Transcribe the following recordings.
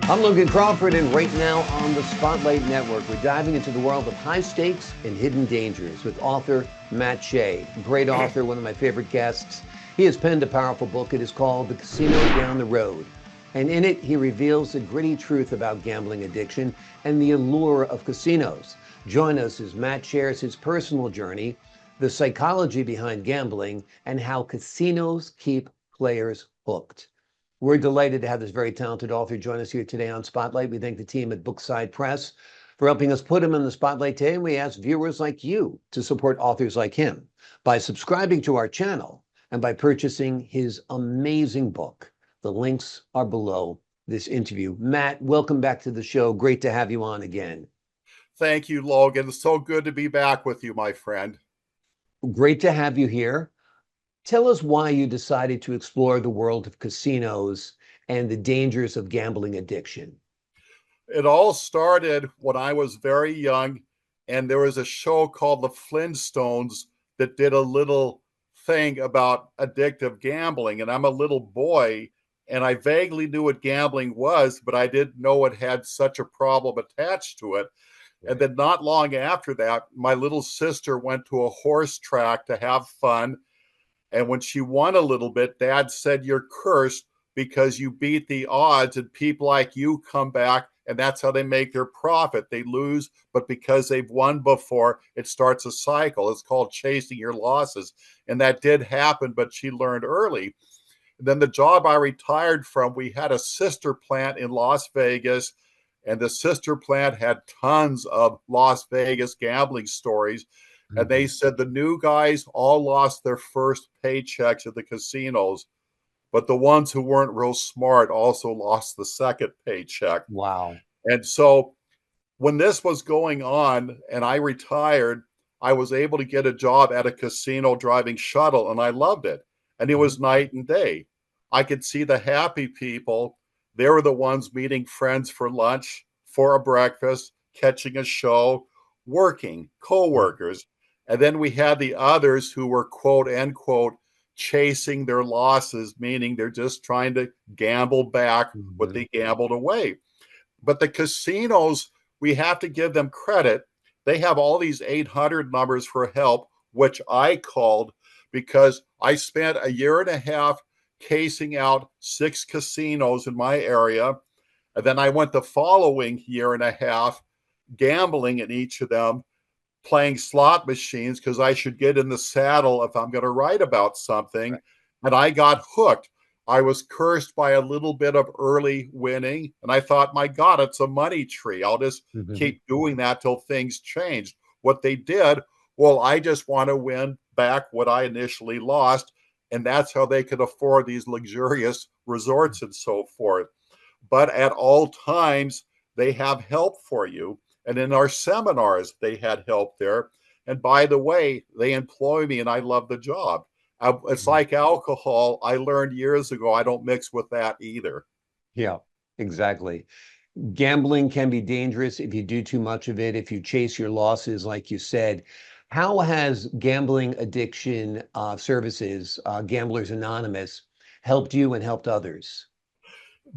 I'm Logan Crawford, and right now on the Spotlight Network, we're diving into the world of high stakes and hidden dangers with author Matt Shea. Great author, one of my favorite guests. He has penned a powerful book. It is called The Casino Down the Road. And in it, he reveals the gritty truth about gambling addiction and the allure of casinos. Join us as Matt shares his personal journey, the psychology behind gambling, and how casinos keep players hooked. We're delighted to have this very talented author join us here today on Spotlight. We thank the team at Bookside Press for helping us put him in the spotlight today. And we ask viewers like you to support authors like him by subscribing to our channel and by purchasing his amazing book. The links are below this interview. Matt, welcome back to the show. Great to have you on again. Thank you, Logan. It's so good to be back with you, my friend. Great to have you here. Tell us why you decided to explore the world of casinos and the dangers of gambling addiction. It all started when I was very young, and there was a show called The Flintstones that did a little thing about addictive gambling. And I'm a little boy, and I vaguely knew what gambling was, but I didn't know it had such a problem attached to it. And then not long after that, my little sister went to a horse track to have fun. And when she won a little bit, Dad said, "You're cursed because you beat the odds, and people like you come back, and that's how they make their profit. They lose, but because they've won before, it starts a cycle. It's called chasing your losses." And that did happen, but she learned early. And then the job I retired from, we had a sister plant in Las Vegas, and the sister plant had tons of Las Vegas gambling stories. And they said the new guys all lost their first paychecks at the casinos, but the ones who weren't real smart also lost the second paycheck. Wow. And so when this was going on and I retired, I was able to get a job at a casino driving shuttle, and I loved it. And it was night and day. I could see the happy people. They were the ones meeting friends for lunch, for a breakfast, catching a show, working, co-workers. And then we had the others who were, quote unquote, chasing their losses, meaning they're just trying to gamble back what they gambled away. But the casinos, we have to give them credit. They have all these 800 numbers for help, which I called because I spent a year and a half casing out 6 casinos in my area. And then I went the following year and a half gambling in each of them, playing slot machines because I should get in the saddle if I'm going to write about something. Right. And I got hooked. I was cursed by a little bit of early winning. And I thought, my God, it's a money tree. I'll just keep doing that till things changed. What they did, well, I just want to win back what I initially lost. And that's how they could afford these luxurious resorts and so forth. But at all times, they have help for you. And in our seminars, they had help there. And by the way, they employ me and I love the job. It's like alcohol. I learned years ago, I don't mix with that either. Yeah, exactly. Gambling can be dangerous if you do too much of it, if you chase your losses, like you said. How has gambling addiction services, Gamblers Anonymous, helped you and helped others?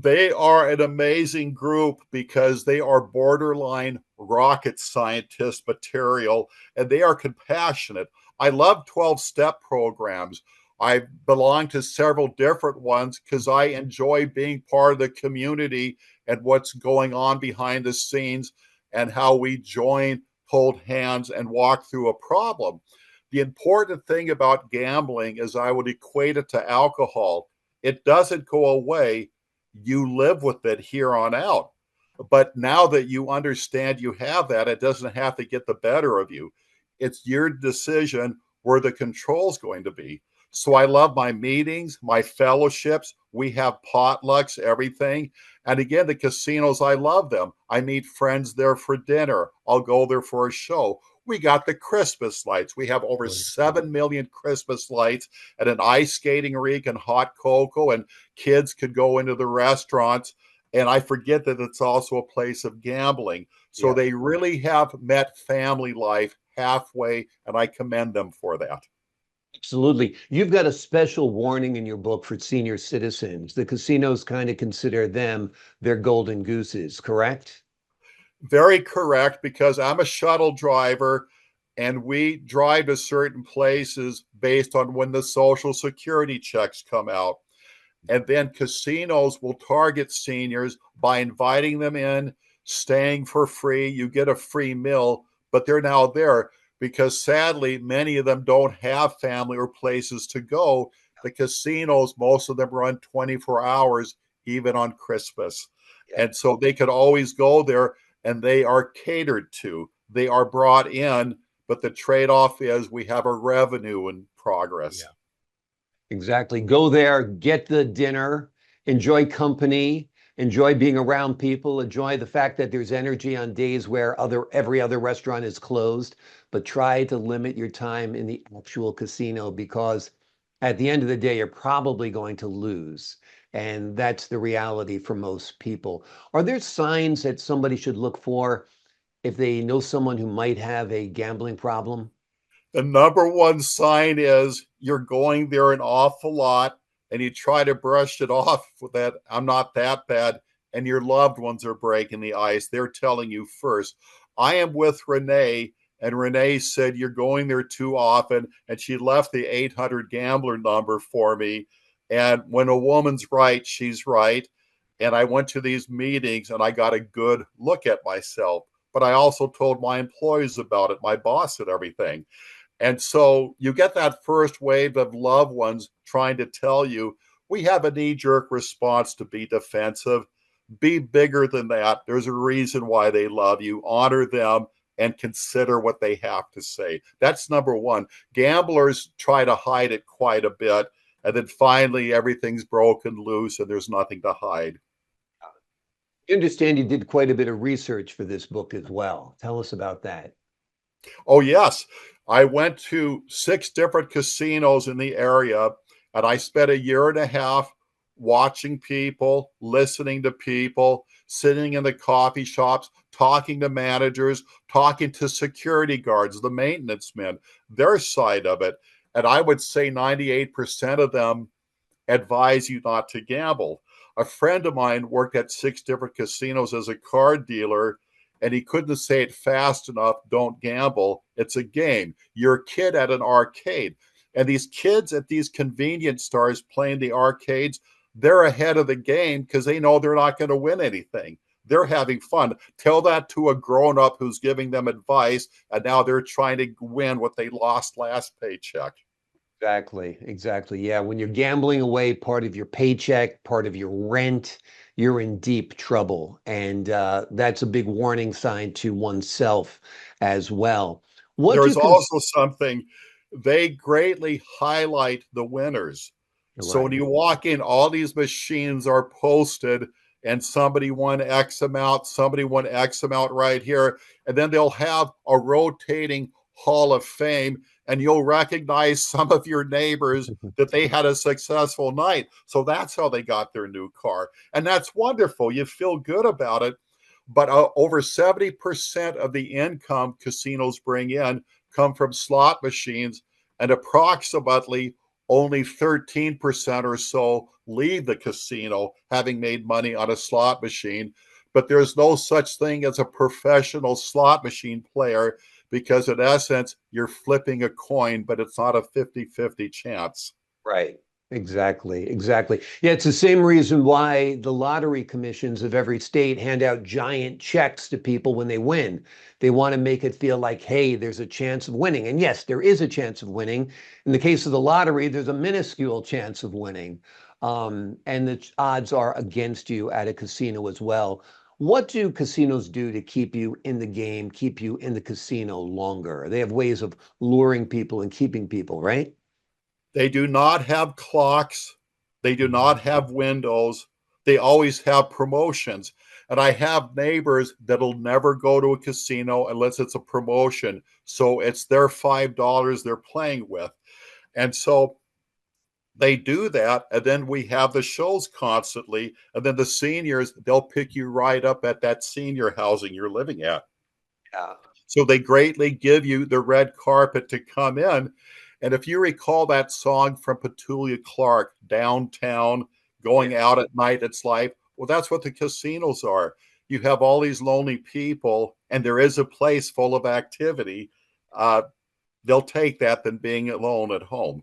They are an amazing group because they are borderline rocket scientist material, and they are compassionate. I love 12-step programs. I belong to several different ones because I enjoy being part of the community and what's going on behind the scenes and how we join, hold hands, and walk through a problem. The important thing about gambling is I would equate it to alcohol. It doesn't go away. You live with it here on out. But now that you understand you have that, it doesn't have to get the better of you. It's your decision where the control's going to be. So I love my meetings, my fellowships. We have potlucks, everything. And again, the casinos, I love them. I meet friends there for dinner. I'll go there for a show. We got the Christmas lights. We have over 7 million Christmas lights and an ice skating rink and hot cocoa, and kids could go into the restaurants. And I forget that it's also a place of gambling. So they really have met family life halfway, and I commend them for that. Absolutely. You've got a special warning in your book for senior citizens. The casinos kind of consider them their golden gooses, correct? Very correct, because I'm a shuttle driver and we drive to certain places based on when the Social Security checks come out. And then casinos will target seniors by inviting them in, staying for free. You get a free meal, but they're now there because sadly, many of them don't have family or places to go. The casinos, most of them run 24 hours, even on Christmas. Yeah. And so they could always go there and they are catered to. They are brought in, but the trade off is we have a revenue in progress. Yeah. Exactly. Go there, get the dinner, enjoy company, enjoy being around people, enjoy the fact that there's energy on days where every other restaurant is closed, but try to limit your time in the actual casino because at the end of the day, you're probably going to lose. And that's the reality for most people. Are there signs that somebody should look for if they know someone who might have a gambling problem? The number one sign is you're going there an awful lot and you try to brush it off with that I'm not that bad, and your loved ones are breaking the ice. They're telling you first. I am with Renee, and Renee said you're going there too often, and she left the 800 gambler number for me. And when a woman's right, she's right. And I went to these meetings and I got a good look at myself, but I also told my employees about it, my boss and everything. And so you get that first wave of loved ones trying to tell you, we have a knee jerk response to be defensive. Be bigger than that. There's a reason why they love you. Honor them and consider what they have to say. That's number one. Gamblers try to hide it quite a bit. And then finally, everything's broken loose and there's nothing to hide. I understand you did quite a bit of research for this book as well. Tell us about that. Oh, yes. I went to 6 different casinos in the area, and I spent a year and a half watching people, listening to people, sitting in the coffee shops, talking to managers, talking to security guards, the maintenance men, their side of it. And I would say 98% of them advise you not to gamble. A friend of mine worked at 6 different casinos as a card dealer, and he couldn't say it fast enough. Don't gamble. It's a game. You're a kid at an arcade. And these kids at these convenience stores playing the arcades, they're ahead of the game because they know they're not going to win anything. They're having fun. Tell that to a grown up who's giving them advice, and now they're trying to win what they lost last paycheck. Exactly, exactly. Yeah, when you're gambling away part of your paycheck, part of your rent, you're in deep trouble. And that's a big warning sign to oneself as well. What do you There's cons also something, they greatly highlight the winners. So when Right. you walk in, all these machines are posted, and somebody won X amount, somebody won X amount right here. And then they'll have a rotating hall of fame, and you'll recognize some of your neighbors that they had a successful night. So that's how they got their new car. And that's wonderful. You feel good about it. But over 70% of the income casinos bring in come from slot machines, and approximately only 13% or so leave the casino having made money on a slot machine. But there's no such thing as a professional slot machine player because, in essence, you're flipping a coin, but it's not a 50-50 chance. Right. Exactly. Exactly. Yeah, it's the same reason why the lottery commissions of every state hand out giant checks to people when they win. They want to make it feel like, hey, there's a chance of winning. And yes, there is a chance of winning. In the case of the lottery, there's a minuscule chance of winning. And the odds are against you at a casino as well. What do casinos do to keep you in the game, keep you in the casino longer? They have ways of luring people and keeping people, right? They do not have clocks. They do not have windows. They always have promotions. And I have neighbors that'll never go to a casino unless it's a promotion. So it's their $5 they're playing with. And so they do that. And then we have the shows constantly. And then the seniors, they'll pick you right up at that senior housing you're living at. Yeah. So they greatly give you the red carpet to come in. And if you recall that song from Petulia Clark, Downtown, going out at night, it's life. Well, that's what the casinos are. You have all these lonely people, and there is a place full of activity. Uh, they'll take that than being alone at home.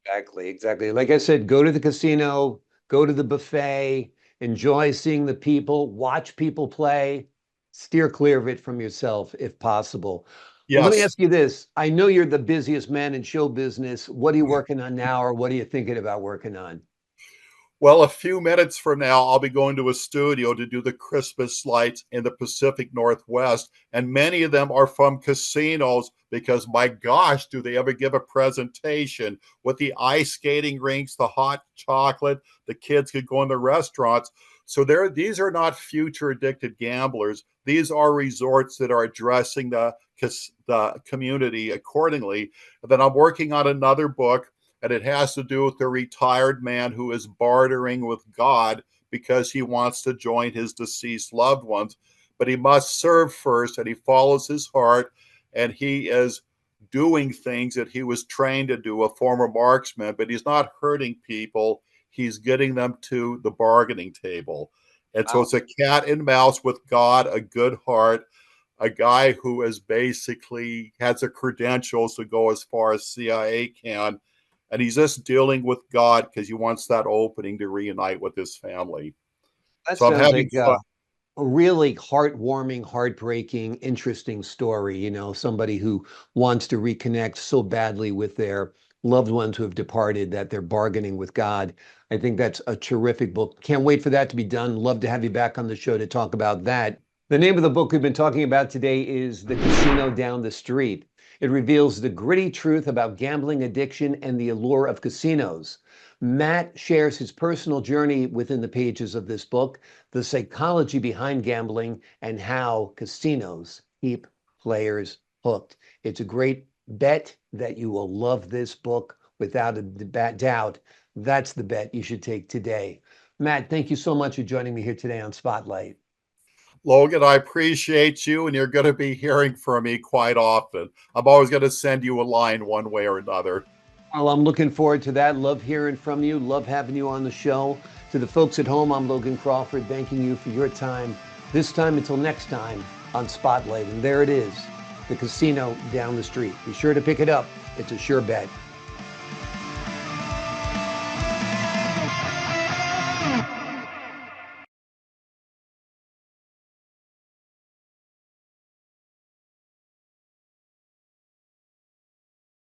Exactly, exactly. Like I said, go to the casino, go to the buffet, enjoy seeing the people, watch people play, steer clear of it from yourself if possible. Well, let me Yes. ask you this. I know you're the busiest man in show business. What are you working on now, or what are you thinking about working on? Well, a few minutes from now, I'll be going to a studio to do the Christmas lights in the Pacific Northwest. And many of them are from casinos because, my gosh, do they ever give a presentation with the ice skating rinks, the hot chocolate, the kids could go in the restaurants. So these are not future addicted gamblers. These are resorts that are addressing the community accordingly. And then I'm working on another book, and it has to do with the retired man who is bartering with God because he wants to join his deceased loved ones. But he must serve first, and he follows his heart, and he is doing things that he was trained to do, a former marksman, but he's not hurting people. He's getting them to the bargaining table. And so Wow. it's a cat and mouse with God, a good heart, a guy who is basically has the credentials to go as far as CIA can, and he's just dealing with God because he wants that opening to reunite with his family. That So I'm sounds having like fun. a really heartwarming, heartbreaking, interesting story. Somebody who wants to reconnect so badly with their loved ones who have departed that they're bargaining with God. I think that's a terrific book. Can't wait for that to be done. Love to have you back on the show to talk about that. The name of the book we've been talking about today is The Casino Down the Street. It reveals the gritty truth about gambling addiction and the allure of casinos. Matt shares his personal journey within the pages of this book, the psychology behind gambling, and how casinos keep players hooked. It's a great bet that you will love this book without a doubt. That's the bet you should take today. Matt, thank you so much for joining me here today on Spotlight. Logan, I appreciate you, and you're going to be hearing from me quite often. I'm always going to send you a line one way or another. Well, I'm looking forward to that. Love hearing from you. Love having you on the show. To the folks at home, I'm Logan Crawford, thanking you for your time. This time until next time on Spotlight. And there it is, the casino down the street. Be sure to pick it up. It's a sure bet.